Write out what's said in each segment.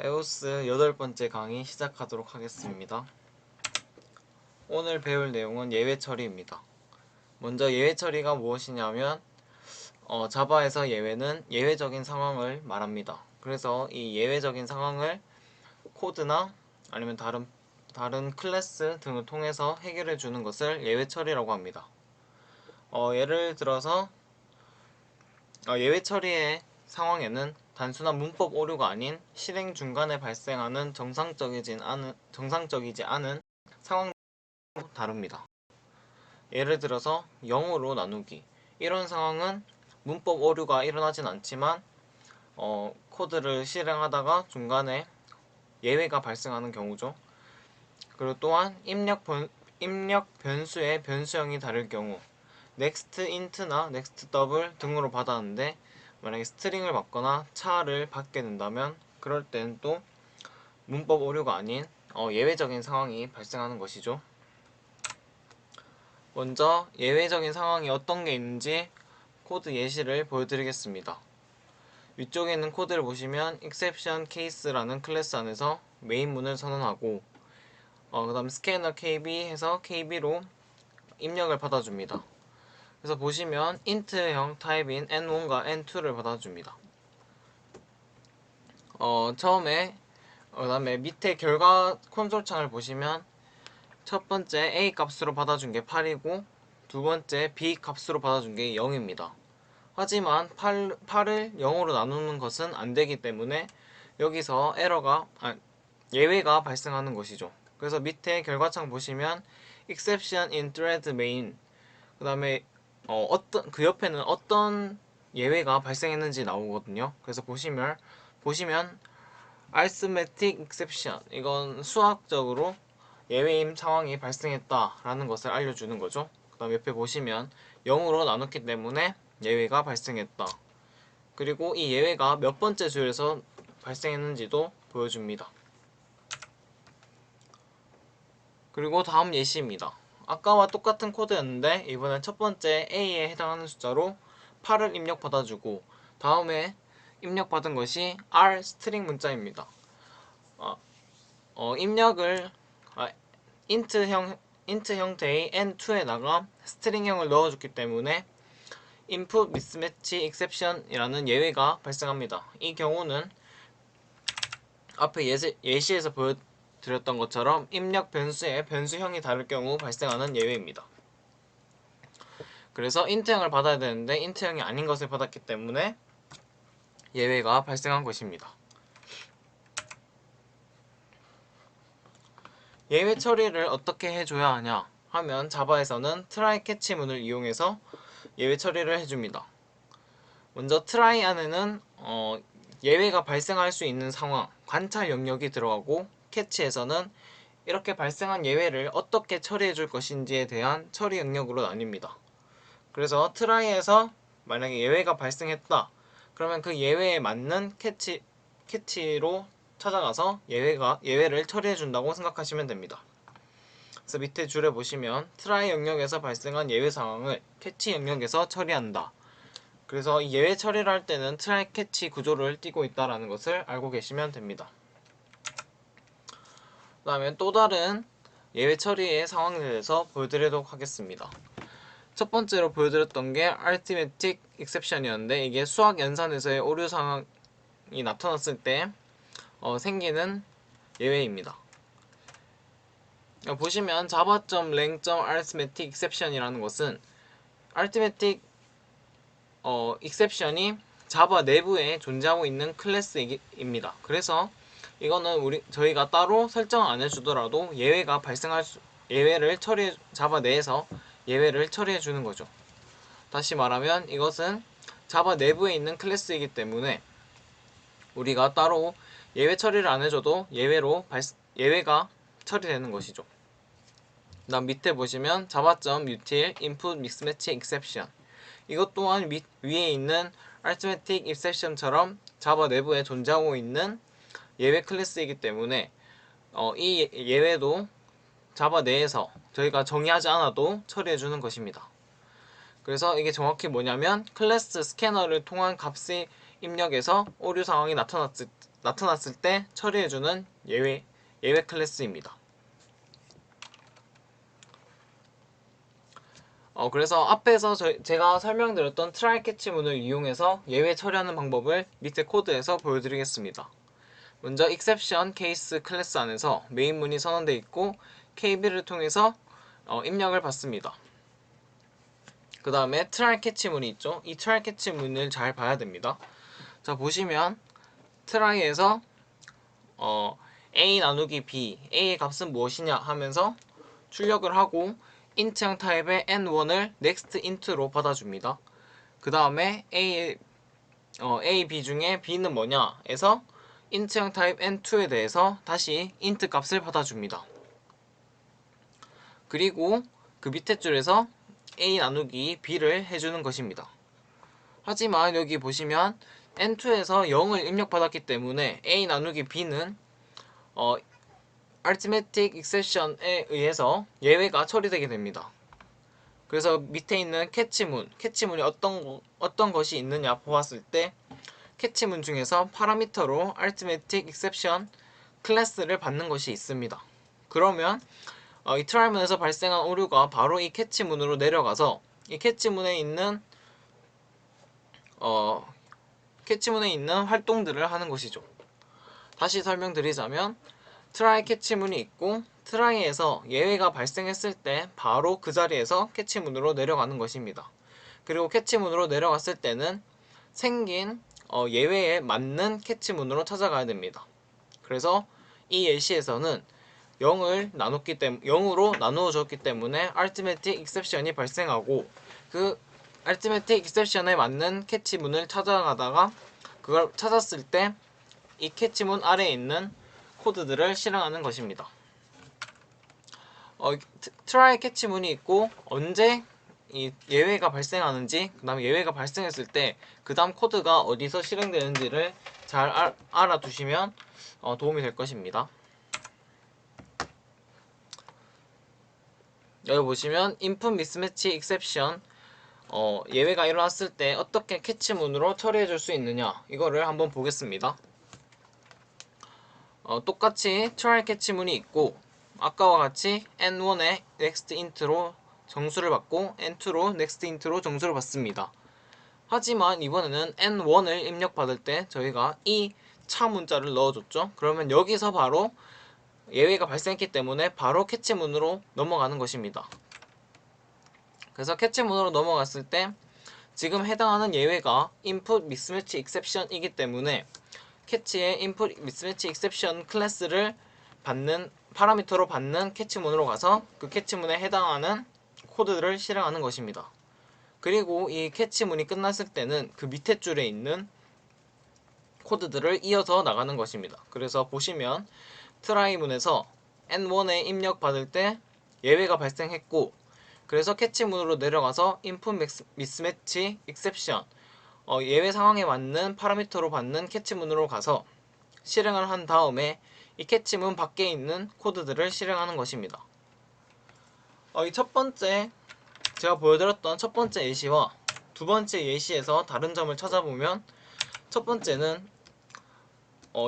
에오스 8번째 강의 시작하도록 하겠습니다. 오늘 배울 내용은 예외 처리입니다. 먼저 예외 처리가 무엇이냐면 자바에서 예외는 예외적인 상황을 말합니다. 그래서 이 예외적인 상황을 코드나 아니면 다른 클래스 등을 통해서 해결해 주는 것을 예외 처리라고 합니다. 예를 들어서 예외 처리의 상황에는 단순한 문법 오류가 아닌 실행 중간에 발생하는 정상적이지 않은 상황도 다룹니다. 예를 들어서 0으로 나누기. 이런 상황은 문법 오류가 일어나진 않지만 코드를 실행하다가 중간에 예외가 발생하는 경우죠. 그리고 또한 입력 변수의 변수형이 다를 경우 next int나 next double 등으로 받았는데 만약에 스트링을 받거나 차를 받게 된다면 그럴 땐 또 문법 오류가 아닌 예외적인 상황이 발생하는 것이죠. 먼저 예외적인 상황이 어떤 게 있는지 코드 예시를 보여드리겠습니다. 위쪽에 있는 코드를 보시면 exception case라는 클래스 안에서 메인 문을 선언하고 그 다음 scanner kb 해서 kb로 입력을 받아줍니다. 그래서 보시면 int형 타입인 n1과 n2를 받아줍니다. 처음에 그 다음에 밑에 결과 콘솔 창을 보시면 첫 번째 A 값으로 받아준 게 8이고 두 번째 B 값으로 받아준 게 0입니다. 하지만 8을 0으로 나누는 것은 안 되기 때문에 여기서 예외가 발생하는 것이죠. 그래서 밑에 결과창 보시면 exception in thread main 그 다음에 그 옆에는 어떤 예외가 발생했는지 나오거든요. 그래서 보시면 arithmetic exception 이건 수학적으로 예외임 상황이 발생했다라는 것을 알려주는 거죠. 그 다음 옆에 보시면 0으로 나눴기 때문에 예외가 발생했다. 그리고 이 예외가 몇 번째 수에서 발생했는지도 보여줍니다. 그리고 다음 예시입니다. 아까와 똑같은 코드였는데 이번엔 첫 번째 A에 해당하는 숫자로 8을 입력받아주고 다음에 입력받은 것이 R 스트링 문자입니다. 입력을 int 형태의 n2에다가 스트링형을 넣어줬기 때문에 input mismatch exception이라는 예외가 발생합니다. 이 경우는 앞에 예시에서 보여드렸던 것처럼 입력 변수의 변수형이 다를 경우 발생하는 예외입니다. 그래서 int형을 받아야 되는데 int형이 아닌 것을 받았기 때문에 예외가 발생한 것입니다. 예외 처리를 어떻게 해줘야 하냐 하면 자바에서는 try catch 문을 이용해서 예외 처리를 해줍니다. 먼저 try 안에는 예외가 발생할 수 있는 상황, 관찰 영역이 들어가고 catch에서는 이렇게 발생한 예외를 어떻게 처리해 줄 것인지에 대한 처리 영역으로 나뉩니다. 그래서 try에서 만약에 예외가 발생했다 그러면 그 예외에 맞는 캐치로 찾아가서 예외를 처리해 준다고 생각하시면 됩니다. 그래서 밑에 줄에 보시면 try 영역에서 발생한 예외 상황을 캐치 영역에서 처리한다. 그래서 이 예외 처리를 할 때는 try catch 구조를 띠고 있다는 것을 알고 계시면 됩니다. 그 다음에 또 다른 예외 처리의 상황에 대해서 보여드리도록 하겠습니다. 첫 번째로 보여드렸던 게 arithmetic exception이었는데 이게 수학 연산에서의 오류 상황이 나타났을 때 생기는 예외입니다. 보시면 java.lang.arithmetic exception이라는 것은 arithmetic exception이 자바 내부에 존재하고 있는 클래스입니다. 그래서 이거는 저희가 따로 설정 안 해주더라도 자바 내에서 예외를 처리해 주는 거죠. 다시 말하면 이것은 자바 내부에 있는 클래스이기 때문에 우리가 따로 예외 처리를 안 해줘도 예외가 처리되는 것이죠. 다음 밑에 보시면 java.util input mismatch exception 이것 또한 위에 있는 arithmetic exception처럼 자바 내부에 존재하고 있는 예외 클래스이기 때문에 이 예외도 자바 내에서 저희가 정의하지 않아도 처리해주는 것입니다. 그래서 이게 정확히 뭐냐면 클래스 스캐너를 통한 값의 입력해서 오류 상황이 나타났을 때 처리해주는 예외 클래스입니다. 그래서 앞에서 제가 설명드렸던 try catch 문을 이용해서 예외 처리하는 방법을 밑에 코드에서 보여드리겠습니다. 먼저 exception case 클래스 안에서 메인 문이 선언되어 있고 KB를 통해서 입력을 받습니다. 그 다음에 try catch 문이 있죠. 이 try catch 문을 잘 봐야 됩니다. 자, 보시면 try에서 a 나누기 b, a의 값은 무엇이냐 하면서 출력을 하고 int형 타입의 n1을 next int로 받아줍니다. 그 다음에 a, b 중에 b는 뭐냐 해서 int형 타입 n2에 대해서 다시 int 값을 받아줍니다. 그리고 그 밑에 줄에서 a 나누기 b를 해주는 것입니다. 하지만 여기 보시면 n2에서 0을 입력받았기 때문에 a 나누기 b는 arithmetic exception에 의해서 예외가 처리되게 됩니다. 그래서 밑에 있는 캐치문이 어떤 것이 있느냐 보았을 때 캐치문 중에서 파라미터로 arithmetic exception 클래스를 받는 것이 있습니다. 그러면 이 트라이문에서 발생한 오류가 바로 이 캐치문으로 내려가서 이 캐치문에 있는 활동들을 하는 것이죠. 다시 설명드리자면 try 캐치문이 있고 try에서 예외가 발생했을 때 바로 그 자리에서 캐치문으로 내려가는 것입니다. 그리고 캐치문으로 내려갔을 때는 생긴 예외에 맞는 캐치문으로 찾아가야 됩니다. 그래서 이 예시에서는 0으로 나누어졌기 때문에 arithmetic exception이 발생하고 그 arithmetic exception에 맞는 캐치문을 찾아가다가 그걸 찾았을 때 이 캐치문 아래에 있는 코드들을 실행하는 것입니다. try 캐치문이 있고 언제 이 예외가 발생하는지, 그 다음에 예외가 발생했을 때 그 다음 코드가 어디서 실행되는지를 잘 알아두시면 도움이 될 것입니다. 여기 보시면 input mismatch exception 예외가 일어났을 때 어떻게 캐치문으로 처리해 줄 수 있느냐 이거를 한번 보겠습니다. 똑같이 try 캐치문이 있고 아까와 같이 n1에 next int로 정수를 받고 n2로 next int로 정수를 받습니다. 하지만 이번에는 n1을 입력받을 때 저희가 이 차 문자를 넣어줬죠. 그러면 여기서 바로 예외가 발생했기 때문에 바로 캐치문으로 넘어가는 것입니다. 그래서 캐치문으로 넘어갔을 때 지금 해당하는 예외가 input mismatch exception이기 때문에 캐치의 input mismatch exception 클래스를 파라미터로 받는 캐치문으로 가서 그 캐치문에 해당하는 코드를 실행하는 것입니다. 그리고 이 캐치문이 끝났을 때는 그 밑에 줄에 있는 코드들을 이어서 나가는 것입니다. 그래서 보시면 트라이문에서 n1에 입력받을 때 예외가 발생했고 그래서 캐치문으로 내려가서 input mismatch exception 예외 상황에 맞는 파라미터로 받는 캐치문으로 가서 실행을 한 다음에 이 캐치문 밖에 있는 코드들을 실행하는 것입니다. 이 첫 번째 제가 보여드렸던 첫 번째 예시와 두 번째 예시에서 다른 점을 찾아보면 첫 번째는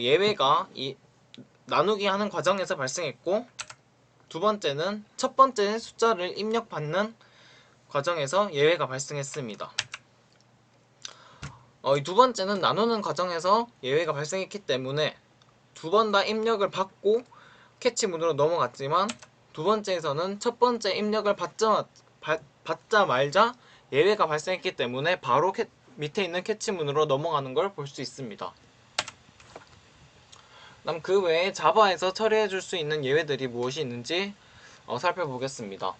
예외가 이 나누기 하는 과정에서 발생했고 두 번째는 첫 번째 숫자를 입력받는 과정에서 예외가 발생했습니다. 이 두 번째는 나누는 과정에서 예외가 발생했기 때문에 두 번 다 입력을 받고 캐치문으로 넘어갔지만 두 번째에서는 첫 번째 입력을 받자 말자 예외가 발생했기 때문에 바로 밑에 있는 캐치문으로 넘어가는 걸 볼 수 있습니다. 그다음 그 외에 자바에서 처리해 줄 수 있는 예외들이 무엇이 있는지 살펴보겠습니다.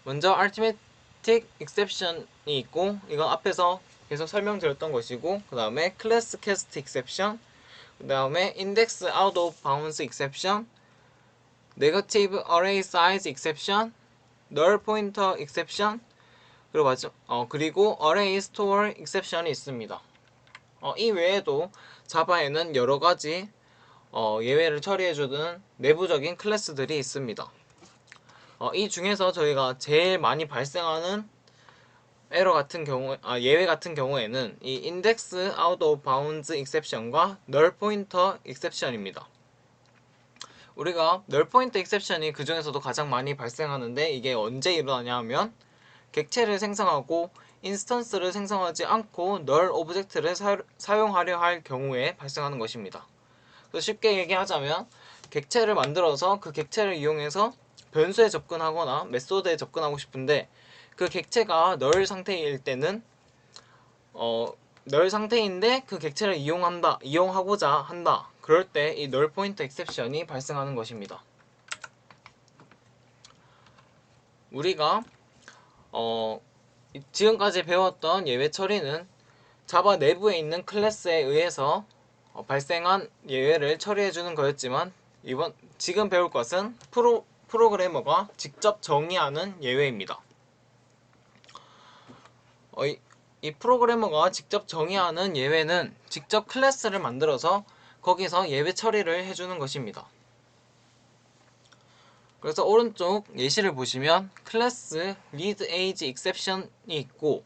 먼저 arithmetic exception이 있고 이건 앞에서 계속 설명드렸던 것이고 그 다음에 class cast exception 그 다음에 index out of bounds exception negative array size exception null pointer exception 그리고 array store exception이 있습니다. 이 외에도 자바에는 여러가지 예외를 처리해주는 내부적인 클래스들이 있습니다. 이 중에서 저희가 제일 많이 발생하는 예외 같은 경우에는 이 index out of bounds exception과 null pointer exception입니다. 우리가 null pointer exception이 그 중에서도 가장 많이 발생하는데 이게 언제 일어나냐 하면 객체를 생성하고 인스턴스를 생성하지 않고 null 오브젝트를 사용하려 할 경우에 발생하는 것입니다. 그래서 쉽게 얘기하자면 객체를 만들어서 그 객체를 이용해서 변수에 접근하거나 메소드에 접근하고 싶은데 그 객체가 null 상태일 때는 null 상태인데 그 객체를 이용하고자 한다. 그럴 때 이 null pointer exception이 발생하는 것입니다. 우리가 지금까지 배웠던 예외 처리는 자바 내부에 있는 클래스에 의해서 발생한 예외를 처리해주는 거였지만 지금 배울 것은 프로그래머가 직접 정의하는 예외입니다. 이 프로그래머가 직접 정의하는 예외는 직접 클래스를 만들어서 거기서 예외 처리를 해주는 것입니다. 그래서 오른쪽 예시를 보시면 클래스 read age exception이 있고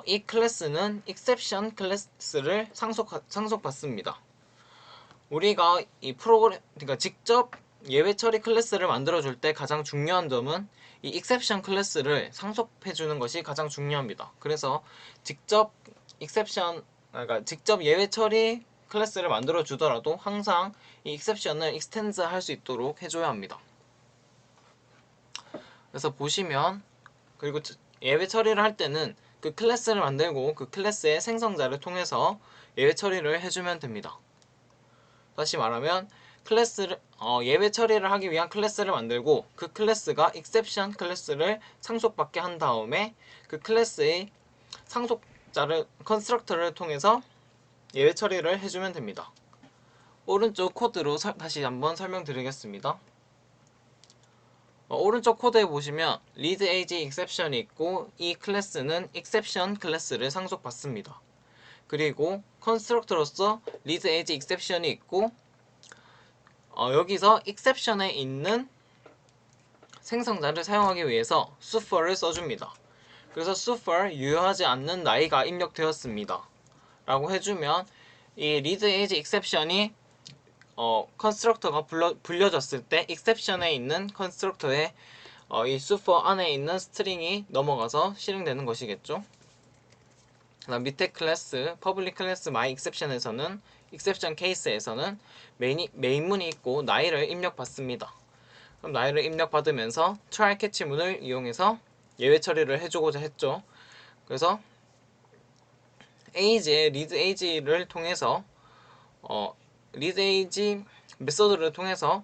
이 클래스는 exception 클래스를 상속받습니다. 우리가 그러니까 직접 예외 처리 클래스를 만들어줄 때 가장 중요한 점은 이 exception 클래스를 상속해주는 것이 가장 중요합니다. 그래서 직접 직접 예외 처리 클래스를 만들어 주더라도 항상 이 exception을 extend 할 수 있도록 해줘야 합니다. 그래서 보시면 그리고 예외 처리를 할 때는 그 클래스를 만들고 그 클래스의 생성자를 통해서 예외 처리를 해주면 됩니다. 다시 말하면 예외 처리를 하기 위한 클래스를 만들고 그 클래스가 exception 클래스를 상속받게 한 다음에 그 클래스의 상속자를 컨스트럭터를 통해서 예외 처리를 해주면 됩니다. 오른쪽 코드로 다시 한번 설명드리겠습니다. 오른쪽 코드에 보시면 read age exception이 있고 이 클래스는 exception 클래스를 상속받습니다. 그리고 컨스트럭터로서 read age exception이 있고 여기서 exception에 있는 생성자를 사용하기 위해서 super를 써줍니다. 그래서 super 유효하지 않는 나이가 입력되었습니다 라고 해주면 이 read age exception이 컨스트럭터가 불려졌을 때 exception에 있는 컨스트럭터에 이 super 안에 있는 스트링이 넘어가서 실행되는 것이겠죠. 그다음 밑에 클래스 public class my exception에서는 exception case에서는 메인문이 있고 나이를 입력받습니다. 그럼 나이를 입력받으면서 try catch 문을 이용해서 예외 처리를 해주고자 했죠. 그래서 age의 read age를 통해서 read age 메소드를 통해서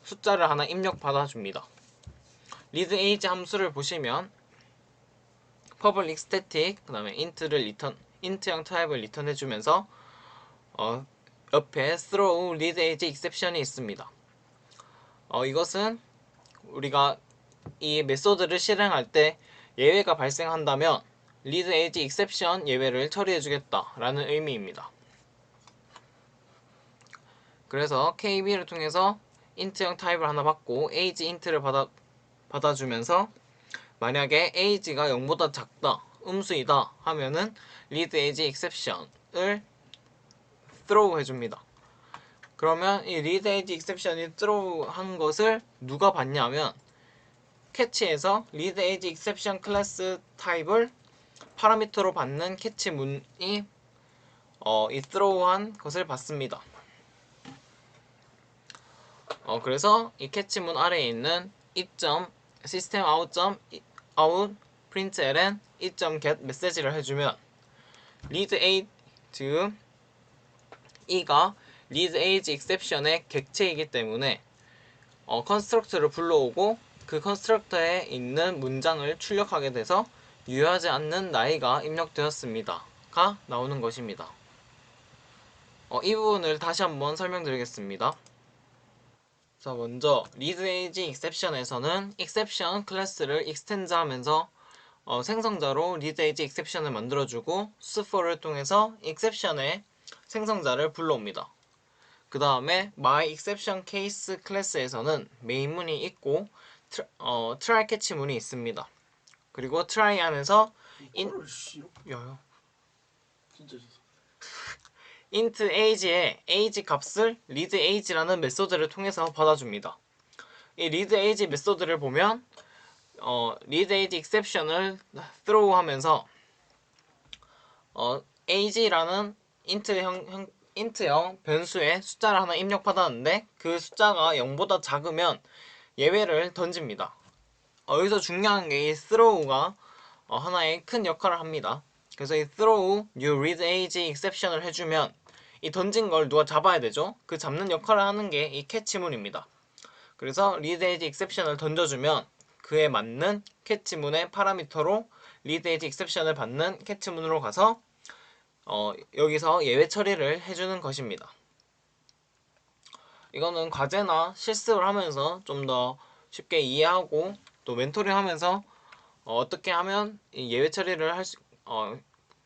숫자를 하나 입력받아 줍니다. read age 함수를 보시면 public static 그다음에 int형 타입을 리턴해 주면서 옆에 throw read age exception이 있습니다. 이것은 우리가 이 메소드를 실행할 때 예외가 발생한다면 read age exception 예외를 처리해 주겠다라는 의미입니다. 그래서 KB를 통해서 int형 타입을 하나 받고 age int를 받아주면서 만약에 age가 0보다 작다, 음수이다 하면은 read age exception을 throw 해줍니다. 그러면 이 read age exception이 throw 한 것을 누가 받냐면 캐치에서 read age exception 클래스 타입을 파라미터로 받는 캐치 문이 이 throw한 것을 받습니다. 그래서 이 캐치문 아래에 있는 system out println get 메시지를 해주면 read age 이가 read age exception의 객체이기 때문에 컨스트럭터를 불러오고 그 컨스트럭터에 있는 문장을 출력하게 돼서 유효하지 않는 나이가 입력되었습니다가 나오는 것입니다. 이 부분을 다시 한번 설명드리겠습니다. 자, 먼저 read age exception에서는 exception 클래스를 extend 하면서 생성자로 read age exception을 만들어주고 super를 통해서 exception의 생성자를 불러옵니다. 그 다음에 my exception case 클래스에서는 메인문이 있고 try catch 문이 있습니다. 그리고 try 안에서 이거를 싫어? 야야. 진짜 좋아. int age의 age 값을 read age라는 메소드를 통해서 받아줍니다. 이 read age 메소드를 보면 read age exception을 throw 하면서 age라는 int형 변수에 숫자를 하나 입력받았는데 그 숫자가 0보다 작으면 예외를 던집니다. 여기서 중요한 게 이 throw가 하나의 큰 역할을 합니다. 그래서 이 throw new read age exception을 해주면 이 던진 걸 누가 잡아야 되죠? 그 잡는 역할을 하는 게 이 캐치문입니다. 그래서 read age exception을 던져주면 그에 맞는 캐치문의 파라미터로 read age exception을 받는 캐치문으로 가서 여기서 예외 처리를 해주는 것입니다. 이거는 과제나 실습을 하면서 좀 더 쉽게 이해하고 또 멘토링 하면서 어떻게 하면 이 예외 처리를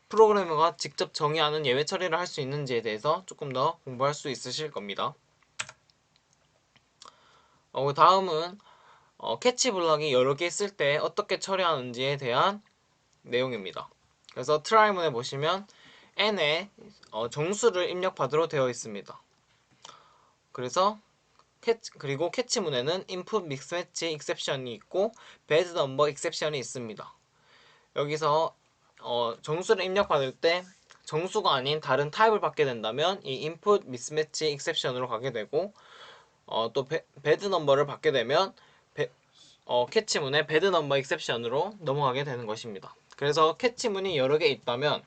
프로그래머가 직접 정의하는 예외 처리를 할 수 있는지에 대해서 조금 더 공부할 수 있으실 겁니다. 다음은 캐치 블럭이 여러 개 있을 때 어떻게 처리하는지에 대한 내용입니다. 그래서 트라이문에 보시면 n에 정수를 입력받으로 되어 있습니다. 그래서 그리고 캐치문에는 input mismatch exception이 있고 bad number exception이 있습니다. 여기서 정수를 입력받을 때 정수가 아닌 다른 타입을 받게 된다면 이 input mismatch exception으로 가게 되고 또 bad number를 받게 되면 캐치문의 bad number exception으로 넘어가게 되는 것입니다. 그래서 캐치문이 여러 개 있다면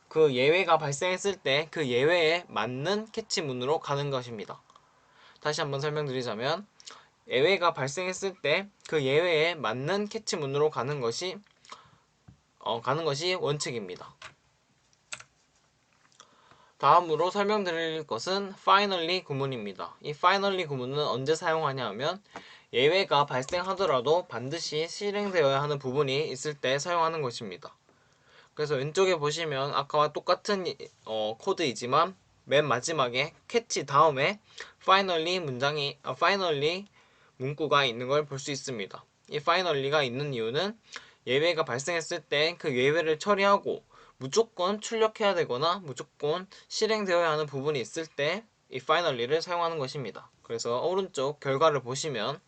그 예외가 발생했을 때 그 예외에 맞는 캐치문으로 가는 것입니다. 다시 한번 설명드리자면 예외가 발생했을 때 그 예외에 맞는 캐치문으로 가는 것이 원칙입니다. 다음으로 설명드릴 것은 finally 구문입니다. 이 finally 구문은 언제 사용하냐 하면 예외가 발생하더라도 반드시 실행되어야 하는 부분이 있을 때 사용하는 것입니다. 그래서 왼쪽에 보시면 아까와 똑같은 코드이지만 맨 마지막에 catch 다음에 finally 문구가 있는 걸 볼 수 있습니다. 이 finally가 있는 이유는 예외가 발생했을 때 그 예외를 처리하고 무조건 출력해야 되거나 무조건 실행되어야 하는 부분이 있을 때 이 finally를 사용하는 것입니다. 그래서 오른쪽 결과를 보시면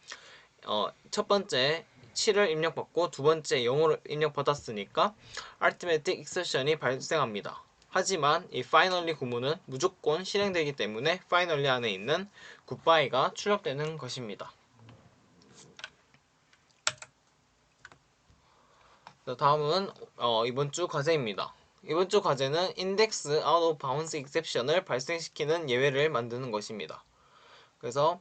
첫 번째 7을 입력받고 두 번째 0을 입력받았으니까 arithmetic exception이 발생합니다. 하지만 이 finally 구문은 무조건 실행되기 때문에 finally 안에 있는 goodbye가 출력되는 것입니다. 다음은 이번 주 과제입니다. 이번 주 과제는 index out of bounds exception을 발생시키는 예외를 만드는 것입니다. 그래서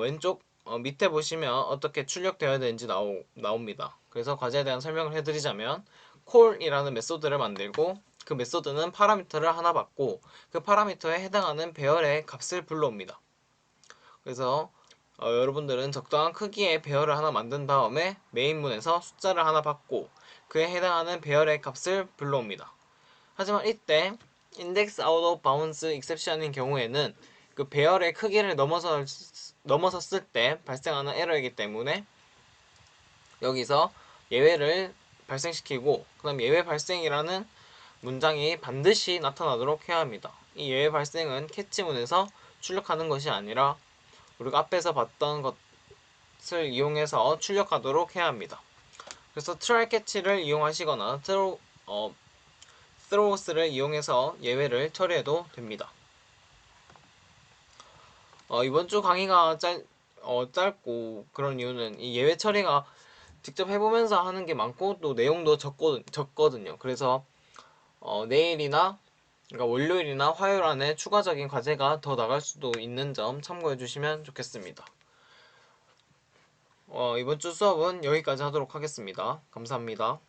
왼쪽 밑에 보시면 어떻게 출력되어야 되는지 나옵니다. 그래서 과제에 대한 설명을 해드리자면 call이라는 메소드를 만들고 그 메소드는 파라미터를 하나 받고 그 파라미터에 해당하는 배열의 값을 불러옵니다. 그래서 여러분들은 적당한 크기의 배열을 하나 만든 다음에 메인문에서 숫자를 하나 받고 그에 해당하는 배열의 값을 불러옵니다. 하지만 이때 index out of bounds exception인 경우에는 그 배열의 크기를 넘어섰을 때 발생하는 에러이기 때문에 여기서 예외를 발생시키고 그 다음 예외 발생이라는 문장이 반드시 나타나도록 해야 합니다. 이 예외 발생은 캐치문에서 출력하는 것이 아니라 우리가 앞에서 봤던 것을 이용해서 출력하도록 해야 합니다. 그래서 try catch를 이용하시거나 throws를 이용해서 예외를 처리해도 됩니다. 이번 주 강의가 짧고 그런 이유는 이 예외 처리가 직접 해보면서 하는 게 많고 또 내용도 적거든요. 그래서 내일이나 그러니까 월요일이나 화요일 안에 추가적인 과제가 더 나갈 수도 있는 점 참고해 주시면 좋겠습니다. 이번 주 수업은 여기까지 하도록 하겠습니다. 감사합니다.